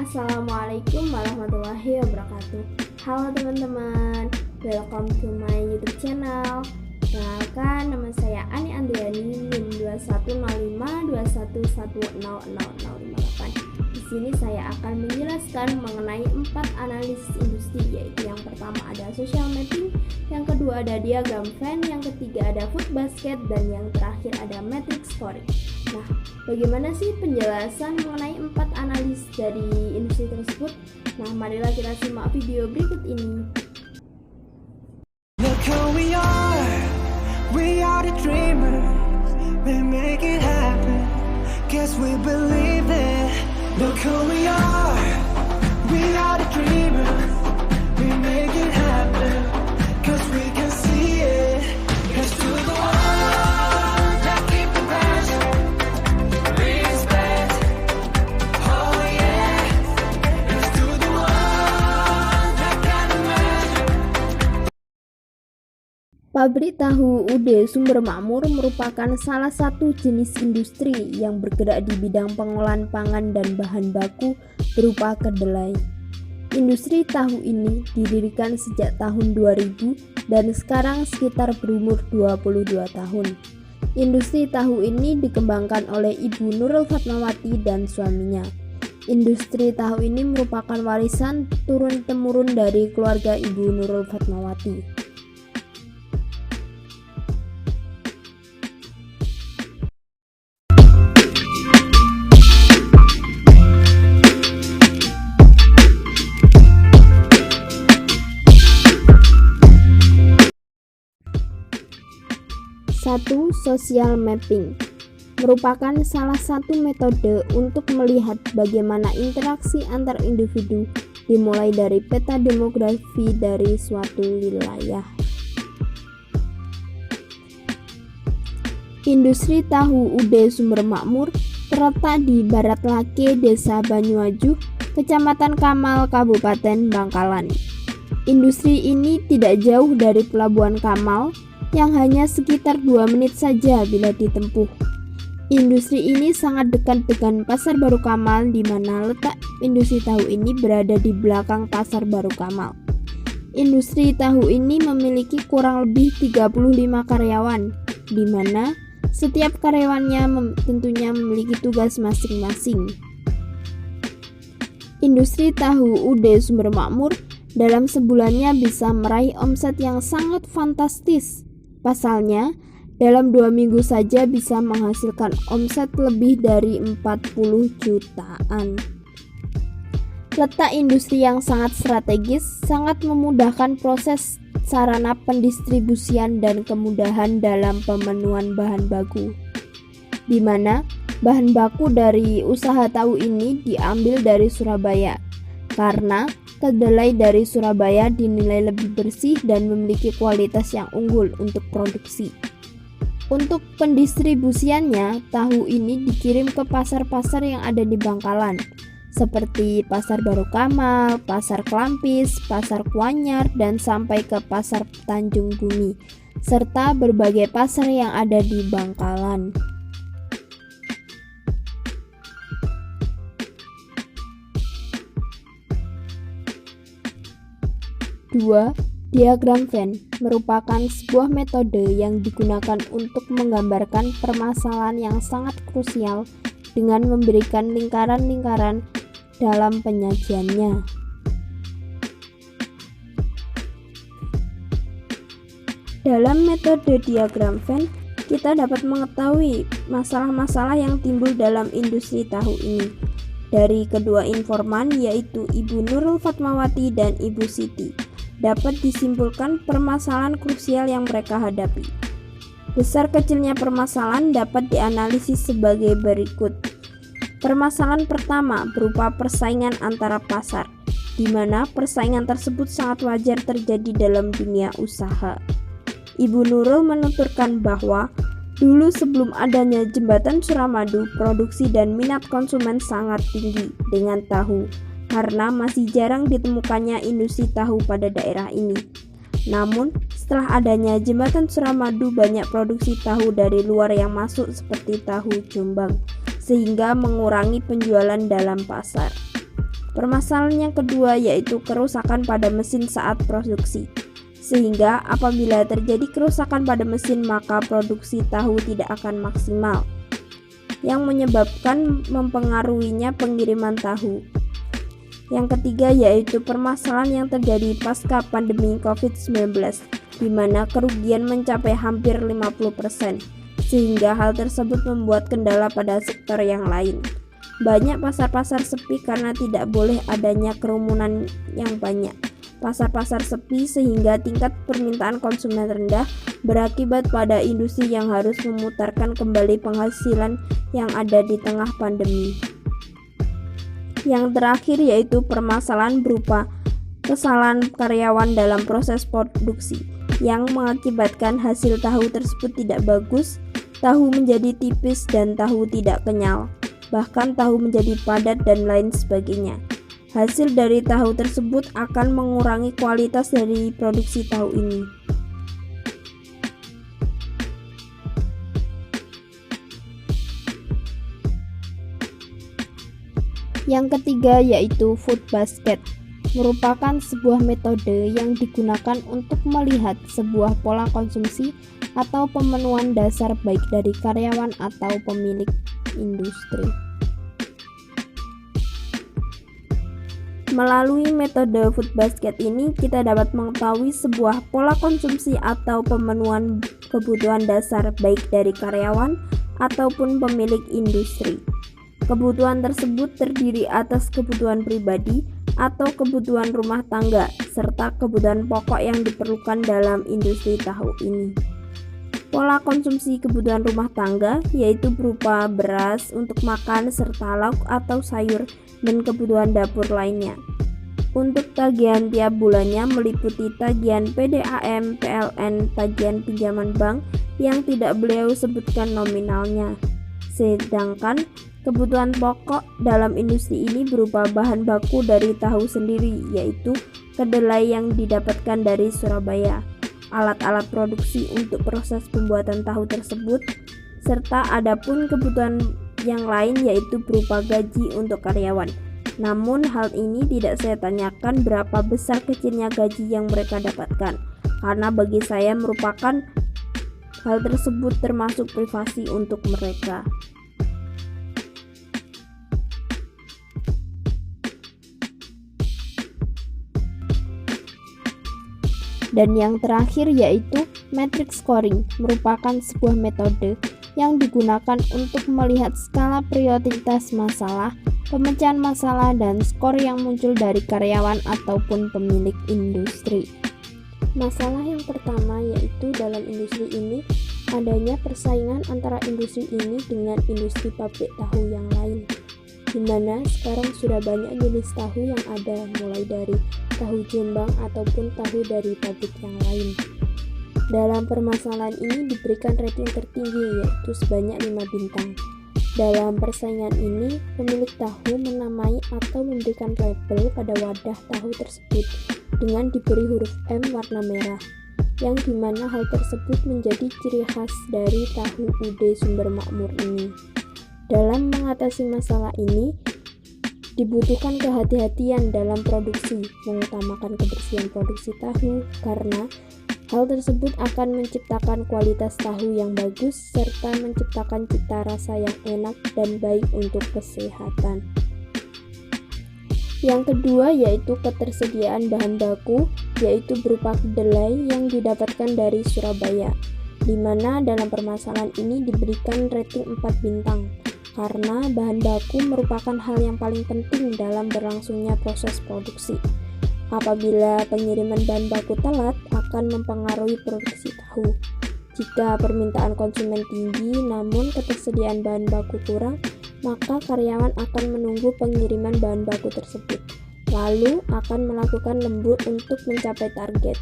Assalamualaikum warahmatullahi wabarakatuh. Halo teman-teman, welcome to my YouTube channel. Perkenalkan, nama saya Ani Andriani, NIM 215521100058. Di sini saya akan menjelaskan mengenai 4 analisis industri, yaitu yang pertama ada social mapping, yang kedua ada diagram Venn, yang ketiga ada food basket, dan yang terakhir ada matrix scoring. Nah, bagaimana sih penjelasan mengenai 4 analisis dari industri tersebut? Nah, marilah kita simak video berikut ini. Look who we are the dreamers, we make it happen, guess we believe it. Look who we are the dreamers, we make it happen, cause we can see it. Here's to the ones that keep the passion, respect, oh yeah. Here's to the ones that can imagine. Pabrik tahu UD Sumber Makmur merupakan salah satu jenis industri yang bergerak di bidang pengolahan pangan dan bahan baku berupa kedelai. Industri tahu ini didirikan sejak tahun 2000 dan sekarang sekitar berumur 22 tahun. Industri tahu ini dikembangkan oleh Ibu Nurul Fatmawati dan suaminya. Industri tahu ini merupakan warisan turun-temurun dari keluarga Ibu Nurul Fatmawati. Satu, social mapping merupakan salah satu metode untuk melihat bagaimana interaksi antar individu dimulai dari peta demografi dari suatu wilayah. Industri tahu UD Sumber Makmur terletak di Barat Lake, Desa Banyuajuh, Kecamatan Kamal, Kabupaten Bangkalan. Industri ini tidak jauh dari Pelabuhan Kamal yang hanya sekitar 2 menit saja bila ditempuh. Industri ini sangat dekat dengan Pasar Baru Kamal, di mana letak industri tahu ini berada di belakang Pasar Baru Kamal. Industri tahu ini memiliki kurang lebih 35 karyawan, di mana setiap karyawannya tentunya memiliki tugas masing-masing. Industri tahu UD Sumber Makmur dalam sebulannya bisa meraih omset yang sangat fantastis. Pasalnya, dalam 2 minggu saja bisa menghasilkan omset lebih dari 40 jutaan. Letak industri yang sangat strategis sangat memudahkan proses sarana pendistribusian dan kemudahan dalam pemenuhan bahan baku, di mana bahan baku dari usaha tahu ini diambil dari Surabaya, karena kedelai dari Surabaya dinilai lebih bersih dan memiliki kualitas yang unggul untuk produksi. Untuk pendistribusiannya, tahu ini dikirim ke pasar-pasar yang ada di Bangkalan, seperti Pasar Baru Kamal, Pasar Kelampis, Pasar Kuanyar, dan sampai ke Pasar Tanjung Bumi, serta berbagai pasar yang ada di Bangkalan. 2. Diagram Venn merupakan sebuah metode yang digunakan untuk menggambarkan permasalahan yang sangat krusial dengan memberikan lingkaran-lingkaran dalam penyajiannya. Dalam metode diagram Venn, kita dapat mengetahui masalah-masalah yang timbul dalam industri tahu ini dari kedua informan, yaitu Ibu Nurul Fatmawati dan Ibu Siti. Dapat disimpulkan permasalahan krusial yang mereka hadapi. Besar kecilnya permasalahan dapat dianalisis sebagai berikut. Permasalahan pertama berupa persaingan antara pasar, di mana persaingan tersebut sangat wajar terjadi dalam dunia usaha. Ibu Nurul menuturkan bahwa Dulu sebelum adanya jembatan Suramadu, produksi dan minat konsumen sangat tinggi dengan tahu karena masih jarang ditemukannya industri tahu pada daerah ini. Namun, setelah adanya jembatan Suramadu, banyak produksi tahu dari luar yang masuk seperti tahu Jombang, sehingga mengurangi penjualan dalam pasar. Permasalahan yang kedua yaitu kerusakan pada mesin saat produksi. Sehingga apabila terjadi kerusakan pada mesin maka produksi tahu tidak akan maksimal, yang menyebabkan mempengaruhinya pengiriman tahu. Yang ketiga yaitu permasalahan yang terjadi pasca pandemi COVID-19, di mana kerugian mencapai hampir 50%, sehingga hal tersebut membuat kendala pada sektor yang lain. Banyak pasar-pasar sepi karena tidak boleh adanya kerumunan yang banyak. Pasar-pasar sepi sehingga tingkat permintaan konsumen rendah, berakibat pada industri yang harus memutarkan kembali penghasilan yang ada di tengah pandemi. Yang terakhir yaitu permasalahan berupa kesalahan karyawan dalam proses produksi yang mengakibatkan hasil tahu tersebut tidak bagus, tahu menjadi tipis dan tahu tidak kenyal, bahkan tahu menjadi padat dan lain sebagainya. Hasil dari tahu tersebut akan mengurangi kualitas dari produksi tahu ini. Yang ketiga yaitu food basket, merupakan sebuah metode yang digunakan untuk melihat sebuah pola konsumsi atau pemenuhan dasar baik dari karyawan atau pemilik industri. Melalui metode food basket ini, kita dapat mengetahui sebuah pola konsumsi atau pemenuhan kebutuhan dasar baik dari karyawan ataupun pemilik industri. Kebutuhan tersebut terdiri atas kebutuhan pribadi atau kebutuhan rumah tangga, serta kebutuhan pokok yang diperlukan dalam industri tahu ini. Pola konsumsi kebutuhan rumah tangga yaitu berupa beras untuk makan serta lauk atau sayur dan kebutuhan dapur lainnya. Untuk tagihan tiap bulannya meliputi tagihan PDAM, PLN, tagihan pinjaman bank yang tidak beliau sebutkan nominalnya. Sedangkan kebutuhan pokok dalam industri ini berupa bahan baku dari tahu sendiri, yaitu kedelai yang didapatkan dari Surabaya, alat-alat produksi untuk proses pembuatan tahu tersebut, serta adapun kebutuhan yang lain yaitu berupa gaji untuk karyawan. Namun hal ini tidak saya tanyakan berapa besar kecilnya gaji yang mereka dapatkan, karena bagi saya merupakan hal tersebut termasuk privasi untuk mereka. Dan yang terakhir yaitu matrix scoring, merupakan sebuah metode yang digunakan untuk melihat skala prioritas masalah, pemecahan masalah, dan skor yang muncul dari karyawan ataupun pemilik industri. Masalah yang pertama yaitu dalam industri ini adanya persaingan antara industri ini dengan industri pabrik tahu yang lain, di mana sekarang sudah banyak jenis tahu yang ada, mulai dari tahu Jombang ataupun tahu dari pabrik yang lain. Dalam permasalahan ini diberikan rating tertinggi yaitu sebanyak 5 bintang. Dalam persaingan ini, pemilik tahu menamai atau memberikan label pada wadah tahu tersebut dengan diberi huruf M warna merah, yang dimana hal tersebut menjadi ciri khas dari tahu UD Sumber Makmur ini. Dalam mengatasi masalah ini, dibutuhkan kehati-hatian dalam produksi, mengutamakan kebersihan produksi tahu, karena hal tersebut akan menciptakan kualitas tahu yang bagus serta menciptakan cita rasa yang enak dan baik untuk kesehatan. Yang kedua yaitu ketersediaan bahan baku, yaitu berupa kedelai yang didapatkan dari Surabaya, di mana dalam permasalahan ini diberikan rating 4 bintang, karena bahan baku merupakan hal yang paling penting dalam berlangsungnya proses produksi. Apabila pengiriman bahan baku telat akan mempengaruhi produksi tahu. Jika permintaan konsumen tinggi namun ketersediaan bahan baku kurang, maka karyawan akan menunggu pengiriman bahan baku tersebut, lalu akan melakukan lembur untuk mencapai target.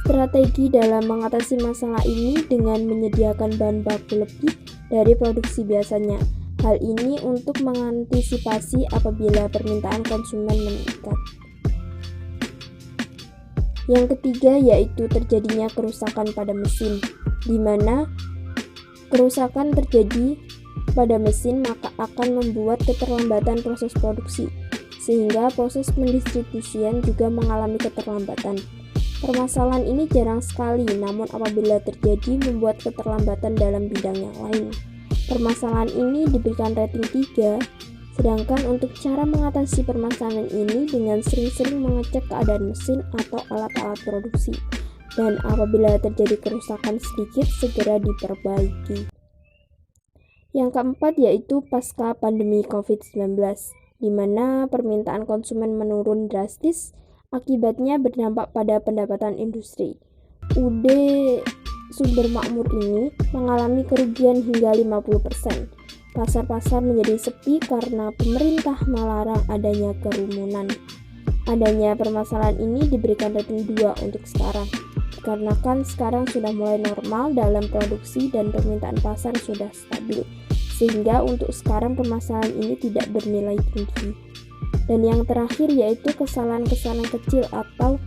Strategi dalam mengatasi masalah ini dengan menyediakan bahan baku lebih dari produksi biasanya. Hal ini untuk mengantisipasi apabila permintaan konsumen meningkat. Yang ketiga yaitu terjadinya kerusakan pada mesin, di mana kerusakan terjadi pada mesin maka akan membuat keterlambatan proses produksi, sehingga proses pendistribusian juga mengalami keterlambatan. Permasalahan ini jarang sekali, namun apabila terjadi membuat keterlambatan dalam bidang yang lain. Permasalahan ini diberikan rating 3, sedangkan untuk cara mengatasi permasalahan ini dengan sering-sering mengecek keadaan mesin atau alat-alat produksi, dan apabila terjadi kerusakan sedikit segera diperbaiki. Yang keempat yaitu pasca pandemi COVID-19, di mana permintaan konsumen menurun drastis, akibatnya berdampak pada pendapatan industri. UD Sumber Makmur ini mengalami kerugian hingga 50%. Pasar-pasar menjadi sepi karena pemerintah melarang adanya kerumunan. Adanya permasalahan ini diberikan rating 2 untuk sekarang, dikarenakan sekarang sudah mulai normal dalam produksi dan permintaan pasar sudah stabil, sehingga untuk sekarang permasalahan ini tidak bernilai tinggi. Dan yang terakhir yaitu kesalahan-kesalahan kecil atau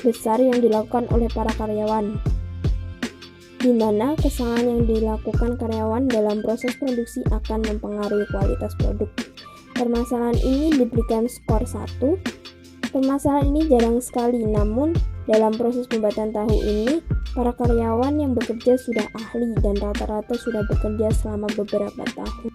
besar yang dilakukan oleh para karyawan, di mana kesalahan yang dilakukan karyawan dalam proses produksi akan mempengaruhi kualitas produk. Permasalahan ini diberikan skor 1. Permasalahan ini jarang sekali, namun dalam proses pembuatan tahu ini, para karyawan yang bekerja sudah ahli dan rata-rata sudah bekerja selama beberapa tahun.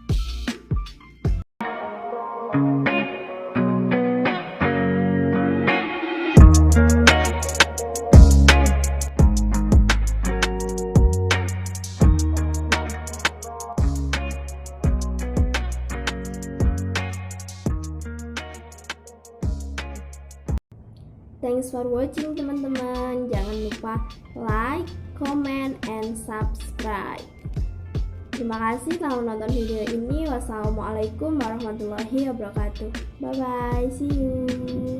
Thanks for watching teman-teman. Jangan lupa like, comment, and subscribe. Terima kasih telah menonton video ini. Wassalamualaikum warahmatullahi wabarakatuh. Bye bye, see you.